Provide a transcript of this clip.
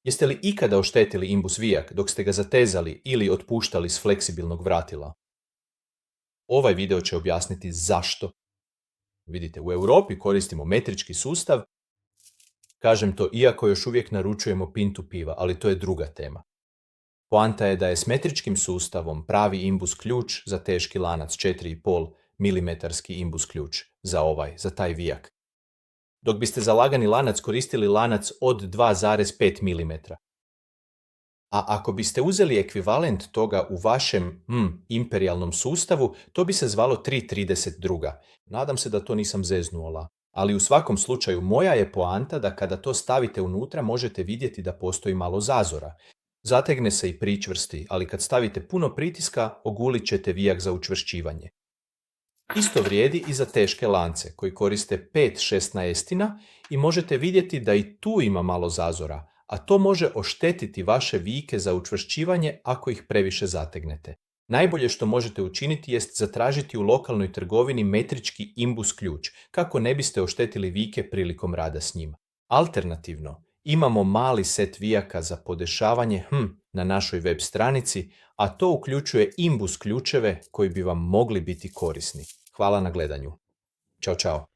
Jeste li ikada oštetili imbus vijak dok ste ga zatezali ili otpuštali s fleksibilnog vratila? Ovaj video će objasniti zašto. Vidite, u Europi koristimo metrički sustav. Kažem to iako još uvijek naručujemo pintu piva, ali to je druga tema. Poanta je da je s metričkim sustavom pravi imbus ključ za teški lanac 4,5 mm imbus ključ za taj vijak. Dok biste za lagani lanac koristili lanac od 2,5 mm. A ako biste uzeli ekvivalent toga u vašem imperijalnom sustavu, to bi se zvalo 3,32. Nadam se da to nisam zeznuola. Ali u svakom slučaju moja je poanta da kada to stavite unutra možete vidjeti da postoji malo zazora. Zategne se i pričvrsti, ali kad stavite puno pritiska, ogulit ćete vijak za učvršćivanje. Isto vrijedi i za teške lance koji koriste 5/16 i možete vidjeti da i tu ima malo zazora, a to može oštetiti vaše vijke za učvršćivanje ako ih previše zategnete. Najbolje što možete učiniti jest zatražiti u lokalnoj trgovini metrički imbus ključ, kako ne biste oštetili vijke prilikom rada s njim. Alternativno, imamo mali set vijaka za podešavanje na našoj web stranici, a to uključuje imbus ključeve koji bi vam mogli biti korisni. Hvala na gledanju. Ćao, čao.